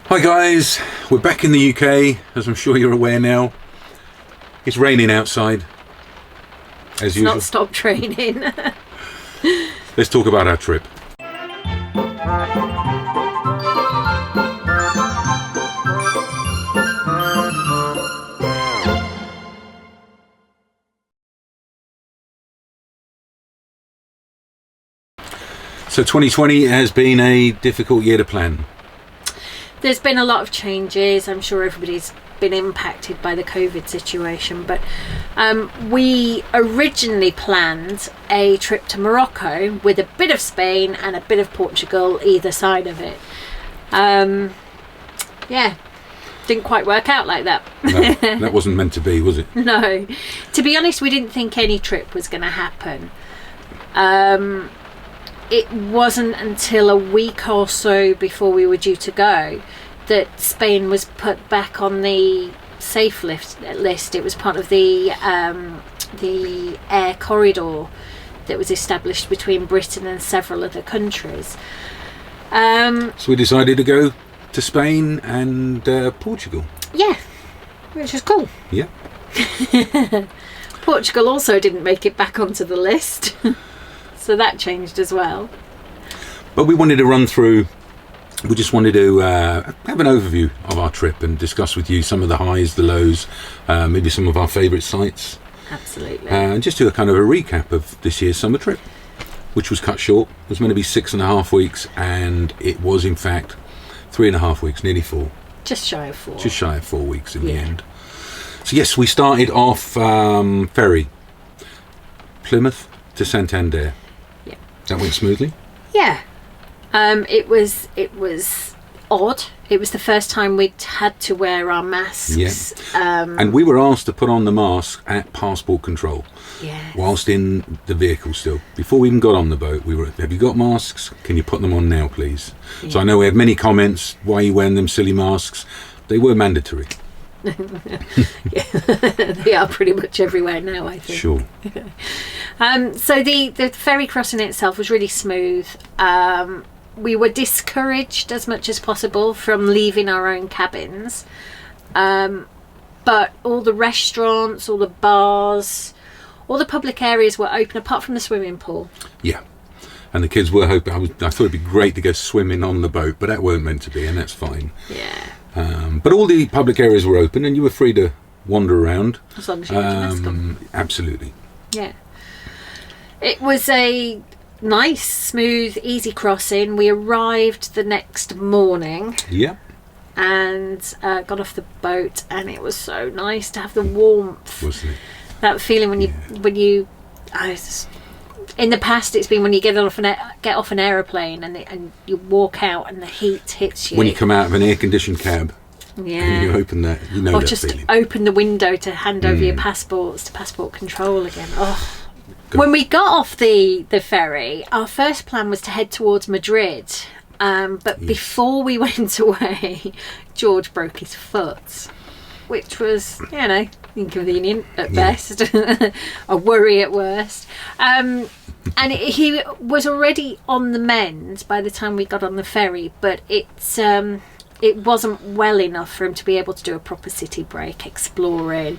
Hi guys, we're back in the UK, as I'm sure you're aware now. It's raining outside, as usual. Not stopped raining. Let's talk about our trip. So 2020 has been a difficult year to plan. There's been a lot of changes. I'm sure everybody's been impacted by the COVID situation, but we originally planned a trip to Morocco with a bit of Spain and a bit of Portugal either side of it. Didn't quite work out like that. No, that wasn't meant to be, was it? No. To be honest, we didn't think any trip was going to happen. It wasn't until a week or so before we were due to go that Spain was put back on the safe list. It was part of the air corridor that was established between Britain and several other countries. So we decided to go to Spain and Portugal. Yeah, which was cool. Yeah. Portugal also didn't make it back onto the list. So that changed as well. But we wanted to run through, we just wanted to have an overview of our trip and discuss with you some of the highs, the lows, maybe some of our favourite sites. Absolutely. And just do a kind of a recap of this year's summer trip, which was cut short. It was meant to be 6.5 weeks, and it was in fact 3.5 weeks, nearly 4. Just shy of 4. Just shy of 4 weeks in the end. So yes, we started off ferry, Plymouth to Santander. That went smoothly? Yeah. It was odd. It was the first time we'd had to wear our masks. Yeah. And we were asked to put on the mask at passport control. Yeah. Whilst in the vehicle still. Before we even got on the boat, we were, have you got masks? Can you put them on now, please? Yeah. So I know we had many comments, why are you wearing them silly masks? They were mandatory. Yeah, they are pretty much everywhere now, I think. Sure. So the ferry crossing itself was really smooth. We were discouraged as much as possible from leaving our own cabins, but all the restaurants, all the bars, all the public areas were open apart from the swimming pool. Yeah. And the kids were hoping, I thought it'd be great to go swimming on the boat, but that weren't meant to be, and that's fine. Yeah. But all the public areas were open and you were free to wander around. As long as you had your mask on. Absolutely. Yeah. It was a nice, smooth, easy crossing. We arrived the next morning. Yeah. And got off the boat, and it was so nice to have the warmth. Wasn't it? That feeling when in the past, it's been when you get off an aeroplane and you walk out and the heat hits you. When you come out of an air-conditioned cab, and you open that, you know, or that just feeling. Open the window to hand over your passports to passport control again. Oh. God. When we got off the ferry, our first plan was to head towards Madrid. But before we went away, George broke his foot, which was, inconvenient at best, a worry at worst. And he was already on the mend by the time we got on the ferry, but it wasn't well enough for him to be able to do a proper city break, exploring,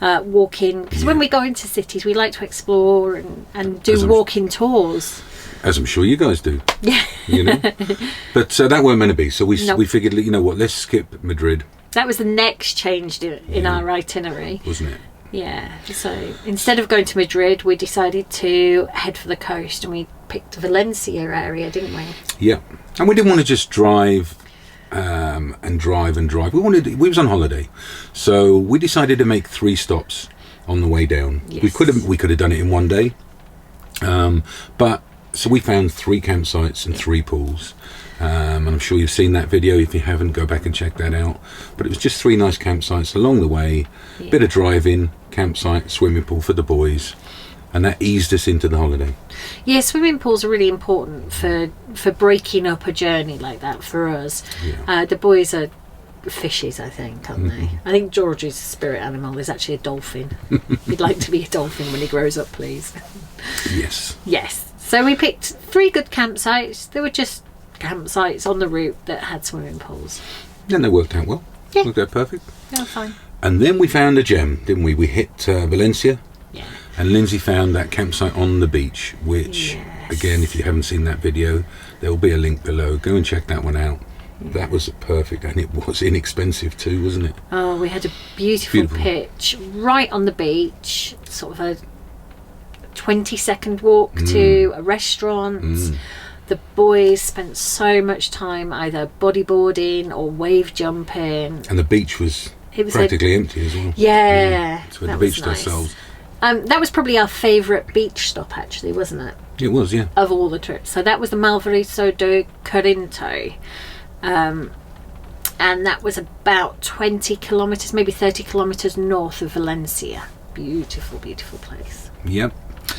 walking. Because when we go into cities, we like to explore and do walking tours. As I'm sure you guys do. Yeah. But that weren't meant to be. So we figured, you know what, let's skip Madrid. That was the next change in our itinerary. Wasn't it? Yeah. So instead of going to Madrid, we decided to head for the coast, and we picked the Valencia area, didn't we? Yeah. And we didn't want to just drive and drive. We was on holiday. So we decided to make 3 stops on the way down. Yes. We could have done it in one day. But so we found 3 campsites and 3 pools. And I'm sure you've seen that video. If you haven't, go back and check that out. But it was just 3 nice campsites along the way. Yeah. Bit of driving, campsite, swimming pool for the boys. And that eased us into the holiday. Yeah, swimming pools are really important for breaking up a journey like that for us. Yeah. The boys are fishes, I think, aren't they? I think George's spirit animal is actually a dolphin. He'd like to be a dolphin when he grows up, please. Yes. Yes. So we picked 3 good campsites. They were just campsites on the route that had swimming pools. And they worked out well. Yeah. Worked out perfect. Yeah, fine. And then we found a gem, didn't we? We hit Valencia. Yeah. And Lindsay found that campsite on the beach, which, again, if you haven't seen that video, there will be a link below. Go and check that one out. That was perfect, and it was inexpensive too, wasn't it? Oh, we had a beautiful pitch right on the beach, sort of a 20-second walk to a restaurant. The boys spent so much time either bodyboarding or wave jumping. And the beach was practically empty as well. Yeah. So we had the beach to ourselves. That was probably our favourite beach stop, actually, wasn't it? It was, yeah. Of all the trips. So that was the Malvariso do Corinto. And that was about 20 kilometres, maybe 30 kilometres north of Valencia. Beautiful, beautiful place. Yep.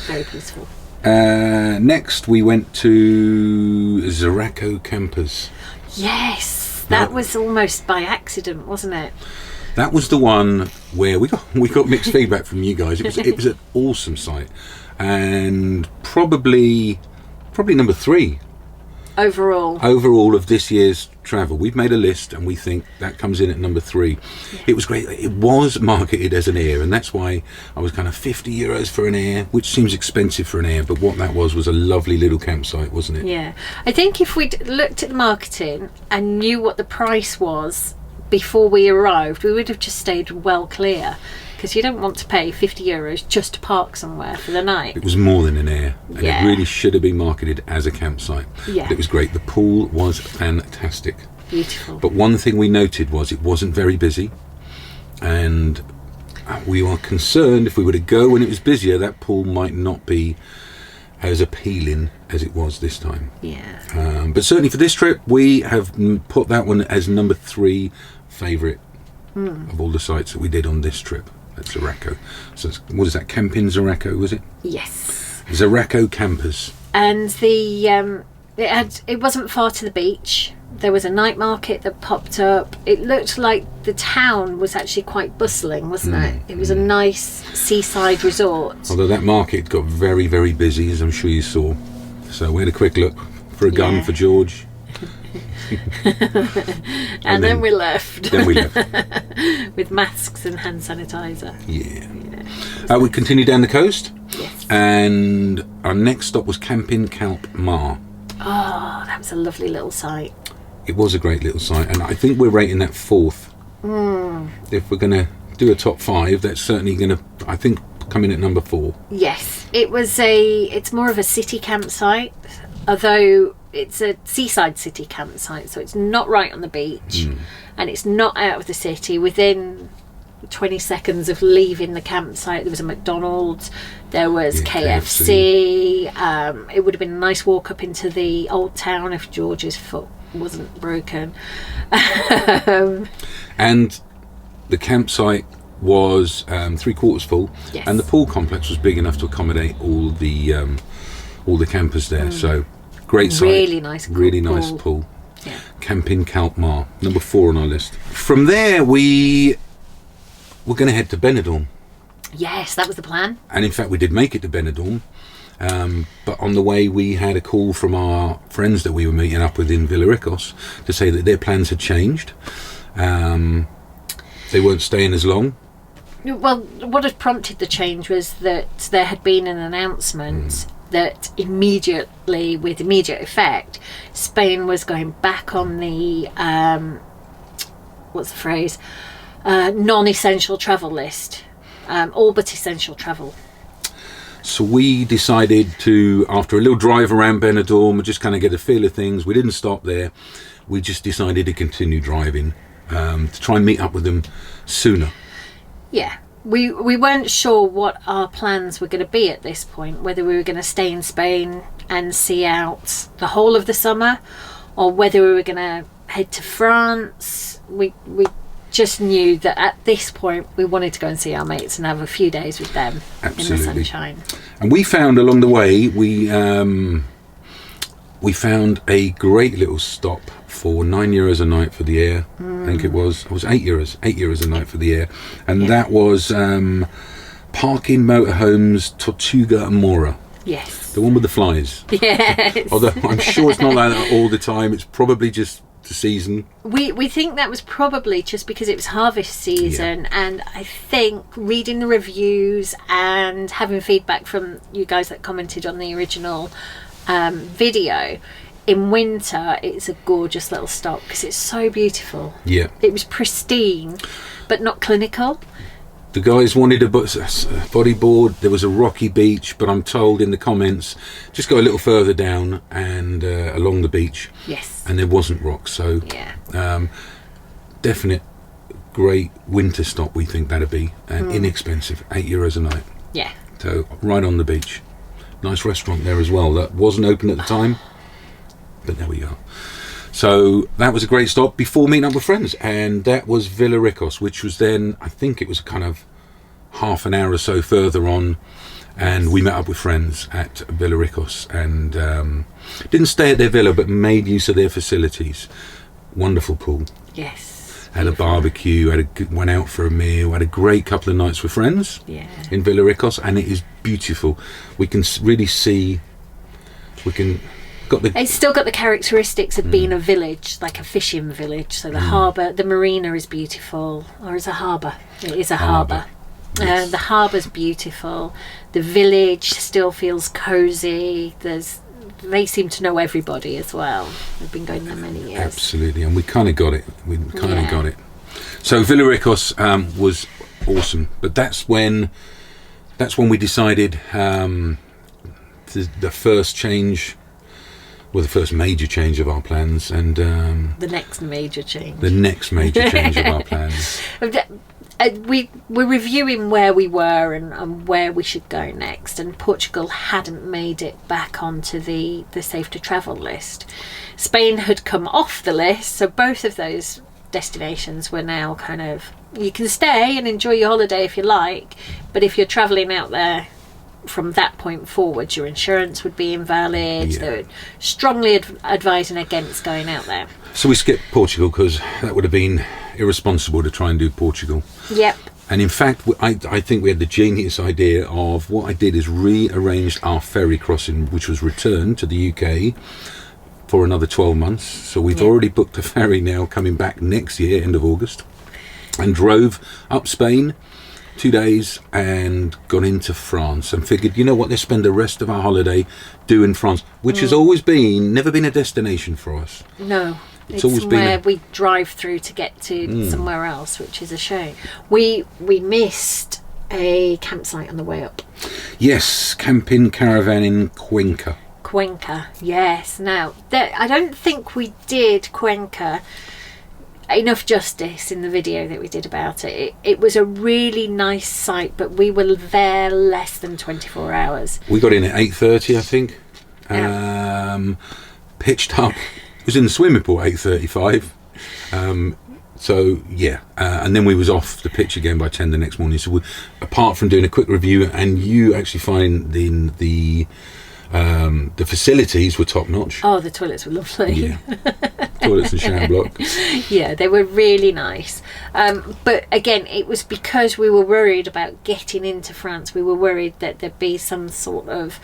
Very peaceful. Next, we went to Zaracco Campus. Yes, that was almost by accident, wasn't it? That was the one where we got mixed feedback from you guys. It was an awesome site, and probably number 3 overall of this year's travel. We've made a list, and we think that comes in at number 3. Yeah. It was great. It was marketed as an air, and that's why I was kind of €50 for an air, which seems expensive for an air, but what that was a lovely little campsite, wasn't it? Yeah, I think if we'd looked at the marketing and knew what the price was before we arrived, we would have just stayed well clear, because you don't want to pay €50 just to park somewhere for the night. It was more than an air, and it really should have been marketed as a campsite. Yeah. But it was great. The pool was fantastic. Beautiful. But one thing we noted was it wasn't very busy, and we were concerned if we were to go when it was busier, that pool might not be as appealing as it was this time. Yeah. But certainly for this trip, we have put that one as number 3 favourite of all the sites that we did on this trip at Zaracco. So what is that? Camping Zaracco, was it? Yes. Zaracco Campus. And the it wasn't far to the beach. There was a night market that popped up. It looked like the town was actually quite bustling, wasn't it? It was a nice seaside resort. Although that market got very, very busy, as I'm sure you saw. So we had a quick look for a gun for George. and then we left. Then we left. With masks and hand sanitizer. Yeah. We continued down the coast. Yes. And our next stop was Camping Calp Mar. Oh, that was a lovely little site. It was a great little site, and I think we're rating that 4th. If we're going to do a top 5, that's certainly going to, I think, come in at number 4. Yes, it's more of a city campsite, although it's a seaside city campsite, so it's not right on the beach, and it's not out of the city. Within 20 seconds of leaving the campsite, there was a McDonald's, there was KFC. It would have been a nice walk up into the old town if George's foot wasn't broken. And the campsite was 3/4 full, and the pool complex was big enough to accommodate all the campers there. So great site, really nice pool. Yeah. Camping Calp Mar, number 4 on our list. From there we're going to head to Benidorm. Yes, that was the plan. And in fact we did make it to Benidorm, but on the way we had a call from our friends that we were meeting up with in Villarrecos to say that their plans had changed. They weren't staying as long. Well, what had prompted the change was that there had been an announcement that with immediate effect, Spain was going back on the non-essential travel list, all but essential travel. So we decided to, after a little drive around Benidorm, just kind of get a feel of things. We didn't stop there. We just decided to continue driving to try and meet up with them sooner. Yeah. We weren't sure what our plans were going to be at this point, whether we were going to stay in Spain and see out the whole of the summer, or whether we were going to head to France. We just knew that at this point we wanted to go and see our mates and have a few days with them. Absolutely. In the sunshine. And we found along the way, we found a great little stop for €9 a night for the air. I think it was €8 a night for the air, and that was Parking Motorhomes Tortuga and Mora. Yes. The one with the flies. Yes. Although I'm sure it's not like that all the time. It's probably just the season. We think that was probably just because it was harvest season, and I think reading the reviews and having feedback from you guys that commented on the original video, in winter it's a gorgeous little stop because it's so beautiful. Yeah. It was pristine, but not clinical. The guys wanted a bodyboard. There was a rocky beach, but I'm told in the comments, just go a little further down and along the beach. Yes. And there wasn't rocks, so definite great winter stop. We think that'd be and inexpensive, €8 a night. Yeah. So right on the beach, nice restaurant there as well. That wasn't open at the time, but there we are. So that was a great stop before meeting up with friends, and that was Villarrecos, which was then, I think it was kind of half an hour or so further on, and we met up with friends at Villarrecos, and didn't stay at their villa, but made use of their facilities. Wonderful pool. Yes. Had a barbecue, went out for a meal, had a great couple of nights with friends in Villarrecos, and it is beautiful. We can really see, it's still got the characteristics of being a village, like a fishing village. So the harbour, the marina is beautiful, or is a harbour? It is a harbour. Yes. The harbour's beautiful. The village still feels cosy. They seem to know everybody as well. They've been going there many years. Absolutely, and we kind of got it. Got it. So Villarrecos was awesome, but that's when we decided the first change. Well, the first major change of our plans, and the next major change. The next major change of our plans. We're reviewing where we were and where we should go next, and Portugal hadn't made it back onto the safe to travel list. Spain had come off the list, so both of those destinations were now kind of, you can stay and enjoy your holiday if you like, but if you're travelling out there from that point forward, your insurance would be invalid. They were strongly advising against going out there. So we skipped Portugal because that would have been irresponsible to try and do Portugal. Yep. And in fact, I think we had the genius idea of what I did is rearranged our ferry crossing, which was returned to the UK for another 12 months. So we've already booked a ferry now coming back next year, end of August, and drove up Spain 2 days and gone into France and figured, you know what, let's spend the rest of our holiday doing France, which has always never been a destination for us. No, it's always been where we drive through to get to somewhere else, which is a shame. We missed a campsite on the way up. Yes, camping caravan in Cuenca. Cuenca, yes. Now, I don't think we did Cuenca enough justice in the video that we did about it. It was a really nice site, but we were there less than 24 hours. We got in at 8:30, I think. Pitched up. It was in the swimming pool at 8:35. And then we was off the pitch again by 10 the next morning. So apart from doing a quick review, and you actually finding the facilities were top notch. Oh, the toilets were lovely. Yeah. Toilets and shower block. Yeah, they were really nice. But again, it was because we were worried about getting into France. We were worried that there'd be some sort of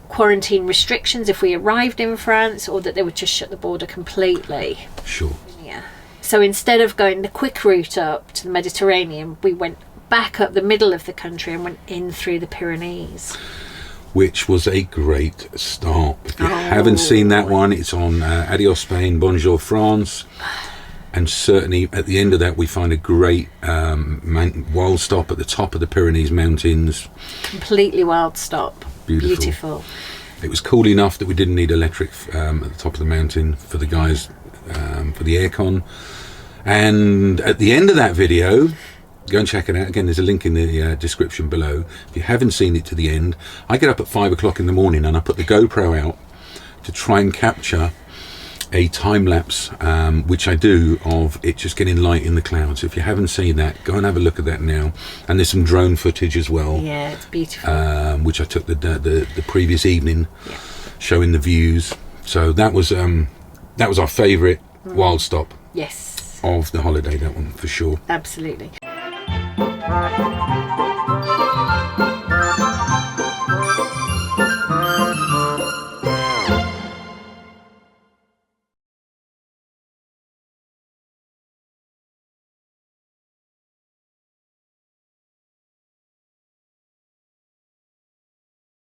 quarantine restrictions if we arrived in France, or that they would just shut the border completely. Sure. Yeah. So instead of going the quick route up to the Mediterranean, we went back up the middle of the country and went in through the Pyrenees. Which was a great start. If you haven't seen that one, it's on Adios Spain, Bonjour France. And certainly at the end of that, we find a great wild stop at the top of the Pyrenees Mountains. Completely wild stop. Beautiful. It was cool enough that we didn't need electric at the top of the mountain for the guys, for the aircon. And at the end of that video, go and check it out. Again, there's a link in the description below. If you haven't seen it to the end, I get up at 5 o'clock in the morning and I put the GoPro out to try and capture a time lapse, which I do, of it just getting light in the clouds. If you haven't seen that, go and have a look at that now. And there's some drone footage as well. Yeah, it's beautiful. Which I took the previous evening, showing the views. So that was our favourite wild stop. Yes. Of the holiday, that one for sure. Absolutely.